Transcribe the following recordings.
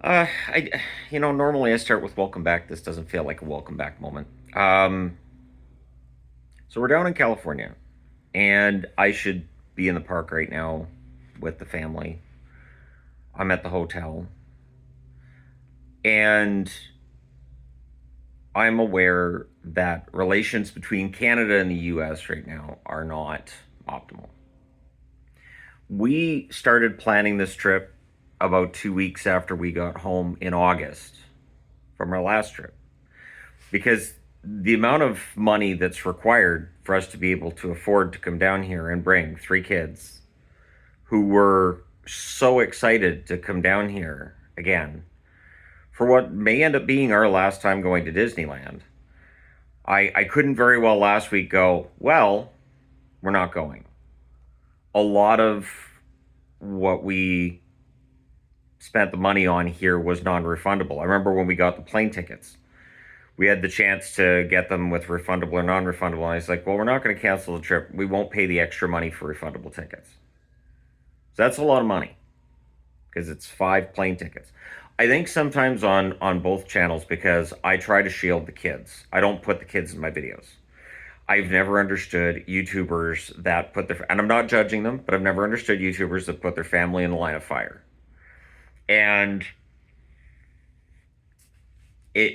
Normally I start with welcome back. This doesn't feel like a welcome back moment. Um, so we're down in California, and I should be in the park right now with the family. I'm at the hotel, and I'm aware that relations between Canada and the US right now are not optimal. We started planning this trip about 2 weeks after we got home in August from our last trip because the amount of money that's required for us to be able to afford to come down here and bring three kids who were so excited to come down here again for what may end up being our last time going to Disneyland. I couldn't very well last week go, well, we're not going. A lot of what we spent the money on here was non refundable. I remember when we got the plane tickets, we had the chance to get them with refundable or non-refundable. And I was like, well, we're not going to cancel the trip. We won't pay the extra money for refundable tickets. So that's a lot of money because it's 5 plane tickets. I think sometimes on both channels because I try to shield the kids. I don't put the kids in my videos. I've never understood YouTubers that put their, and I'm not judging them, but I've never understood YouTubers that put their family in the line of fire. And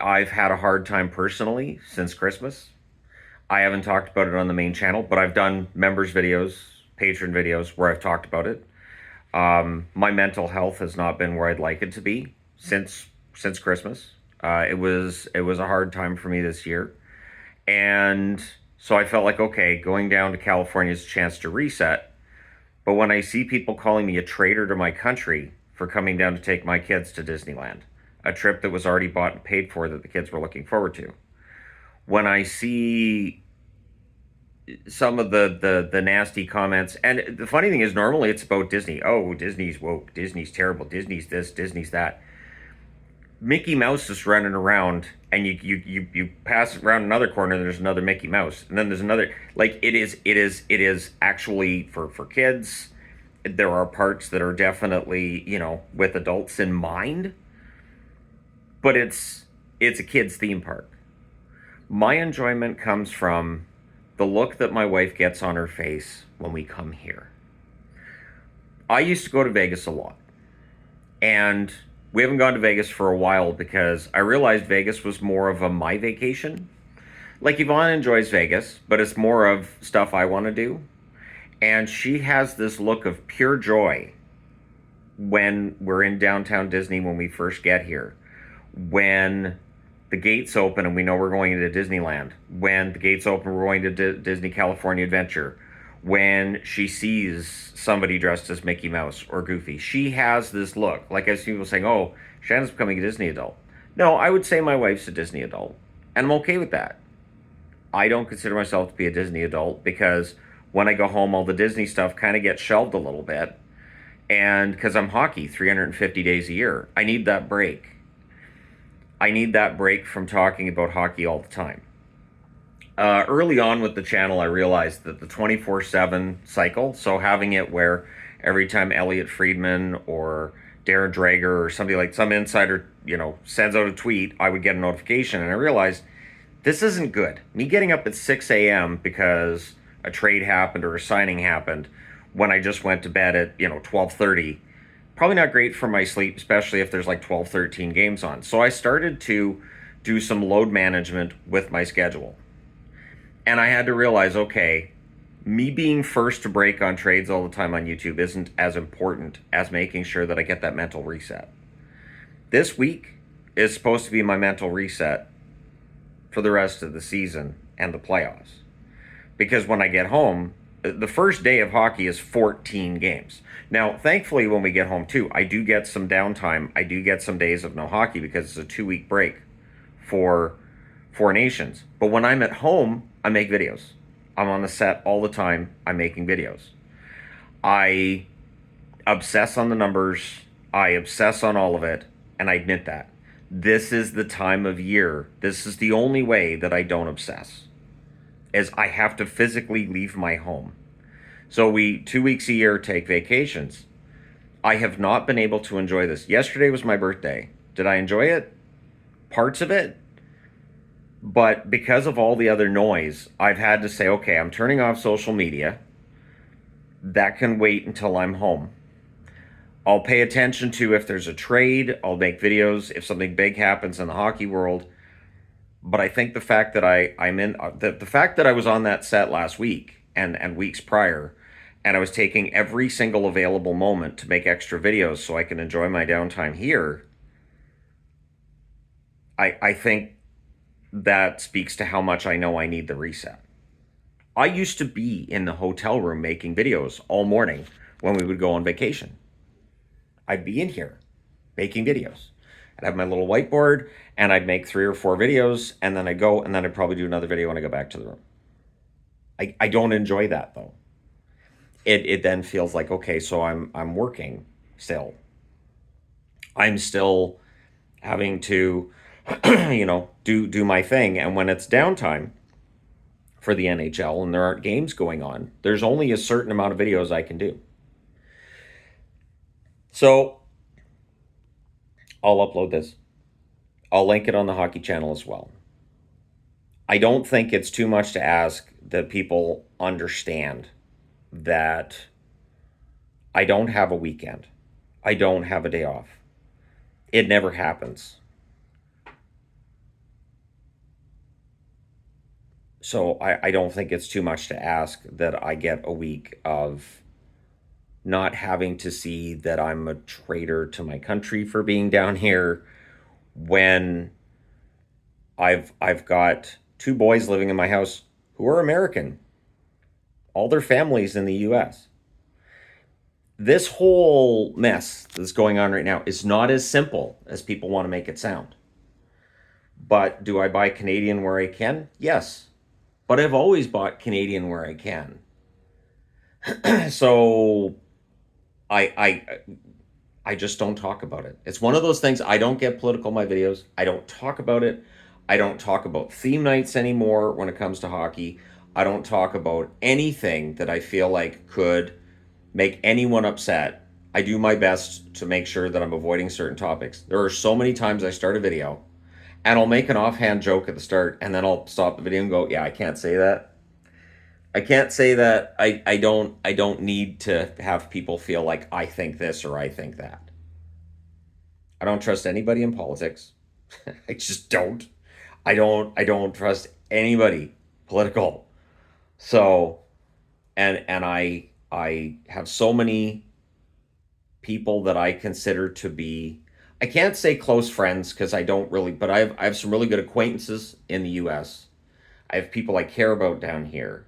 I've had a hard time personally since Christmas. I haven't talked about it on the main channel, but I've done members videos, patron videos where I've talked about it. My mental health has not been where I'd like it to be since Christmas. It was a hard time for me this year, and so I felt like okay, going down to California is a chance to reset. But when I see people calling me a traitor to my country for coming down to take my kids to Disneyland, a trip that was already bought and paid for that the kids were looking forward to, when I see some of the nasty comments, and the funny thing is, normally it's about Disney. Oh, Disney's woke, Disney's terrible, Disney's this, Disney's that. Mickey Mouse is running around, and you pass around another corner, and there's another Mickey Mouse, and then there's another. Like it is actually for kids. There are parts that are definitely with adults in mind, but it's a kids theme park. My enjoyment comes from the look that my wife gets on her face when we come here. I used to go to Vegas a lot, and we haven't gone to Vegas for a while because I realized Vegas was more of a my vacation. Like Yvonne enjoys Vegas, but it's more of stuff I want to do. And she has this look of pure joy when we're in downtown Disney when we first get here. When the gates open and we know we're going into Disneyland. When the gates open, we're going to Disney California Adventure. When she sees somebody dressed as Mickey Mouse or Goofy, she has this look. Like I see people saying, oh, Shannon's becoming a Disney adult. No, I would say my wife's a Disney adult. And I'm okay with that. I don't consider myself to be a Disney adult because when I go home, all the Disney stuff kind of gets shelved a little bit. And because I'm hockey 350 days a year, I need that break. I need that break from talking about hockey all the time. Early on with the channel, I realized that the 24/7 cycle, so having it where every time Elliot Friedman or Darren Drager or somebody like some insider, sends out a tweet, I would get a notification. And I realized this isn't good. Me getting up at 6 a.m. because a trade happened or a signing happened when I just went to bed at 12:30, probably not great for my sleep, especially if there's like 12, 13 games on. So I started to do some load management with my schedule. And I had to realize, okay, me being first to break on trades all the time on YouTube isn't as important as making sure that I get that mental reset. This week is supposed to be my mental reset for the rest of the season and the playoffs. Because when I get home, the first day of hockey is 14 games. Now, thankfully, when we get home too, I do get some downtime. I do get some days of no hockey because it's a 2-week break for Four Nations. But when I'm at home, I make videos. I'm on the set all the time. I'm making videos. I obsess on the numbers. I obsess on all of it. And I admit that. This is the time of year. This is the only way that I don't obsess. Is I have to physically leave my home. So we 2 weeks a year take vacations. I have not been able to enjoy this. Yesterday was my birthday. Did I enjoy it? Parts of it. But because of all the other noise, I've had to say, okay, I'm turning off social media. That can wait until I'm home. I'll pay attention to if there's a trade. I'll make videos if something big happens in the hockey world. But I think the fact that I'm in the fact that I was on that set last week and weeks prior, and I was taking every single available moment to make extra videos so I can enjoy my downtime here. I think that speaks to how much I know I need the reset. I used to be in the hotel room making videos all morning when we would go on vacation. I'd be in here making videos. I'd have my little whiteboard and I'd make 3 or 4 videos and then I'd go and then I'd probably do another video when I go back to the room. I don't enjoy that though. It then feels like, okay, so I'm working still. I'm still having to do my thing, and when it's downtime for the NHL and there aren't games going on, there's only a certain amount of videos I can do. So I'll upload this. I'll link it on the hockey channel as well. I don't think it's too much to ask that people understand that I don't have a weekend. I don't have a day off. It never happens. So I don't think it's too much to ask that I get a week of not having to see that I'm a traitor to my country for being down here when I've got 2 boys living in my house who are American. All their families in the US. This whole mess that's going on right now is not as simple as people want to make it sound. But do I buy Canadian where I can? Yes. But I've always bought Canadian where I can. So I just don't talk about it. It's one of those things. I don't get political in my videos. I don't talk about it. I don't talk about theme nights anymore when it comes to hockey. I don't talk about anything that I feel like could make anyone upset. I do my best to make sure that I'm avoiding certain topics. There are so many times I start a video and I'll make an offhand joke at the start and then I'll stop the video and go, yeah, I can't say that. I can't say that. I don't need to have people feel like I think this or I think that. I don't trust anybody in politics. I just don't. I don't trust anybody political. So and I have so many people that I consider to be, I can't say close friends because I don't really, but I have some really good acquaintances in the US. I have people I care about down here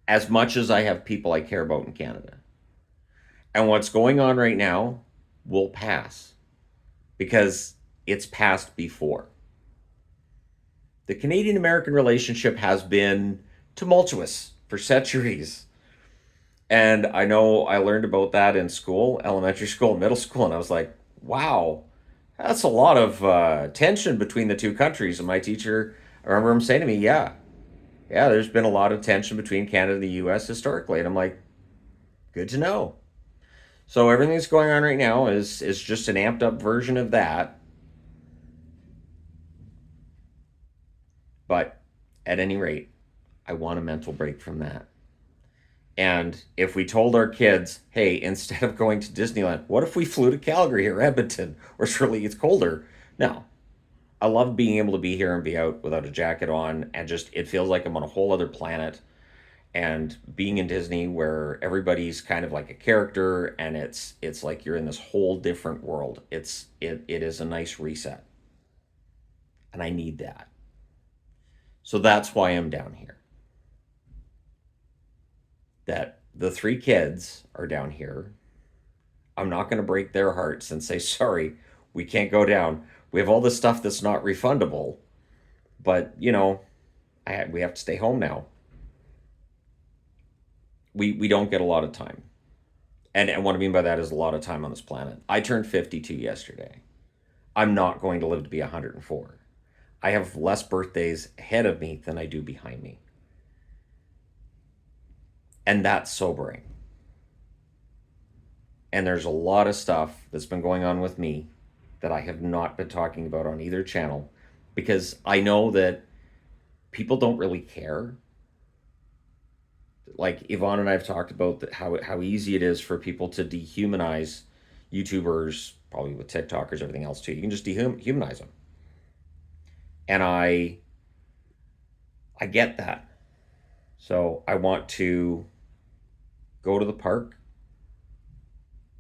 as much as I have people I care about in Canada. And what's going on right now will pass because it's passed before. The Canadian-American relationship has been tumultuous for centuries. And I know I learned about that in school, elementary school, middle school, and I was like, wow, that's a lot of tension between the two countries. And my teacher, I remember him saying to me, yeah, there's been a lot of tension between Canada and the US historically. And I'm like, good to know. So everything that's going on right now is just an amped up version of that. But at any rate, I want a mental break from that. And if we told our kids, hey, instead of going to Disneyland, what if we flew to Calgary or Edmonton or surely it's colder? No. I love being able to be here and be out without a jacket on and just it feels like I'm on a whole other planet. And being in Disney where everybody's kind of like a character and it's like you're in this whole different world. It is a nice reset. And I need that. So that's why I'm down here. That the 3 kids are down here. I'm not going to break their hearts and say, sorry, we can't go down. We have all this stuff that's not refundable. But, we have to stay home now. We don't get a lot of time. And what I mean by that is a lot of time on this planet. I turned 52 yesterday. I'm not going to live to be 104. I have less birthdays ahead of me than I do behind me. And that's sobering. And there's a lot of stuff that's been going on with me that I have not been talking about on either channel because I know that people don't really care. Like Yvonne and I have talked about how easy it is for people to dehumanize YouTubers, probably with TikTokers, everything else too. You can just dehumanize them, and I get that. So I want to go to the park,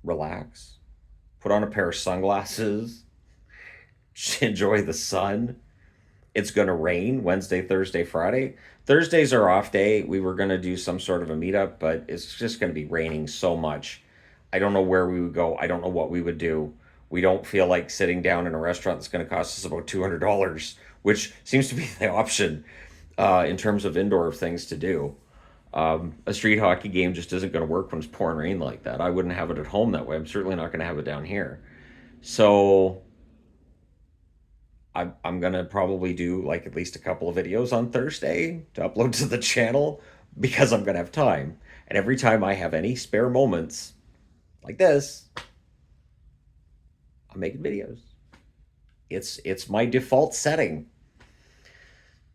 relax, put on a pair of sunglasses, enjoy the sun. It's going to rain Wednesday, Thursday, Friday. Thursday's our off day. We were going to do some sort of a meetup, but it's just going to be raining so much. I don't know where we would go. I don't know what we would do. We don't feel like sitting down in a restaurant that's going to cost us about $200, which seems to be the option in terms of indoor things to do. A street hockey game just isn't going to work when it's pouring rain like that. I wouldn't have it at home that way. I'm certainly not going to have it down here. So I'm going to probably do like at least a couple of videos on Thursday to upload to the channel because I'm going to have time. And every time I have any spare moments like this, I'm making videos. It's my default setting.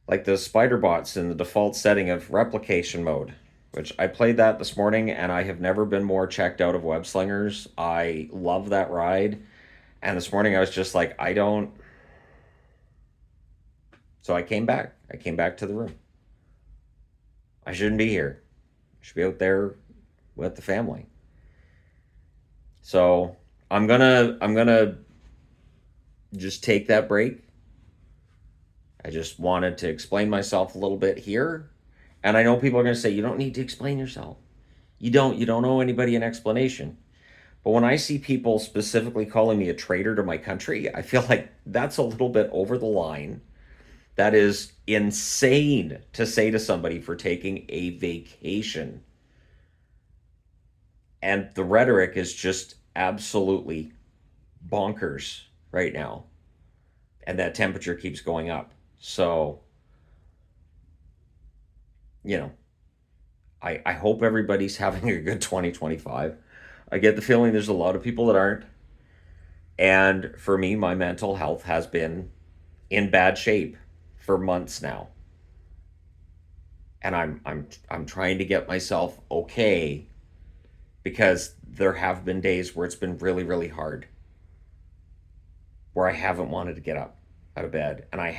Like the spider bots in the default setting of replication mode, which I played that this morning and I have never been more checked out of Web Slingers. I love that ride. And this morning I was just like, I don't. So I came back. I came back to the room. I shouldn't be here. I should be out there with the family. So I'm gonna just take that break. I just wanted to explain myself a little bit here. And I know people are going to say, you don't need to explain yourself. You don't owe anybody an explanation. But when I see people specifically calling me a traitor to my country, I feel like that's a little bit over the line. That is insane to say to somebody for taking a vacation. And the rhetoric is just absolutely bonkers right now. And that temperature keeps going up. So, you know, I hope everybody's having a good 2025. I get the feeling there's a lot of people that aren't. And for me, my mental health has been in bad shape for months now. And I'm trying to get myself okay because there have been days where it's been really, really hard. Where I haven't wanted to get up out of bed and I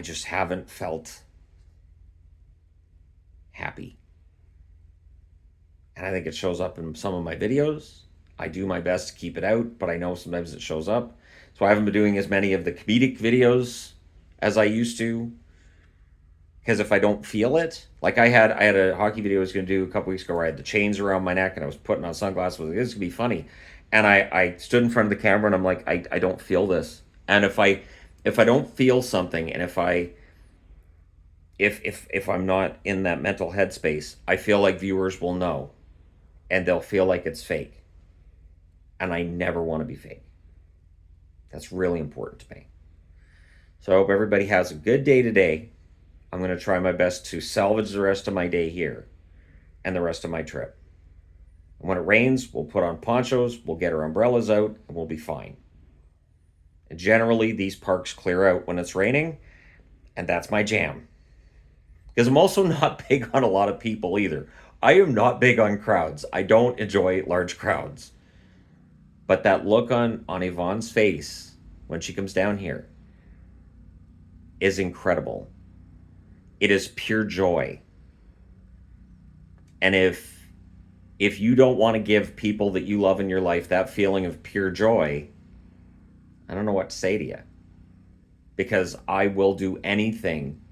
just haven't felt happy. And I think it shows up in some of my videos. I do my best to keep it out, but I know sometimes it shows up. So I haven't been doing as many of the comedic videos as I used to. Because if I don't feel it, like I had a hockey video I was going to do a couple weeks ago where I had the chains around my neck and I was putting on sunglasses. This is going to be funny. And I stood in front of the camera and I'm like, I don't feel this. And if I don't feel something and if I'm not in that mental headspace, I feel like viewers will know and they'll feel like it's fake. And I never want to be fake. That's really important to me. So I hope everybody has a good day today. I'm going to try my best to salvage the rest of my day here and the rest of my trip. And when it rains, we'll put on ponchos, we'll get our umbrellas out, and we'll be fine. And generally, these parks clear out when it's raining, and that's my jam. Because I'm also not big on a lot of people either. I am not big on crowds. I don't enjoy large crowds. But that look on Yvonne's face when she comes down here is incredible. It is pure joy. And if you don't want to give people that you love in your life that feeling of pure joy, I don't know what to say to you. Because I will do anything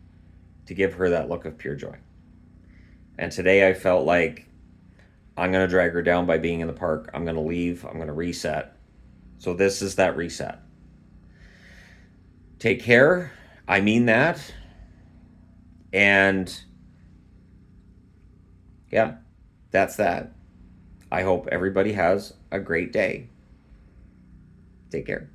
to give her that look of pure joy. And today I felt like I'm going to drag her down by being in the park. I'm going to leave. I'm going to reset. So this is that reset. Take care. I mean that. And yeah, that's that. I hope everybody has a great day. Take care.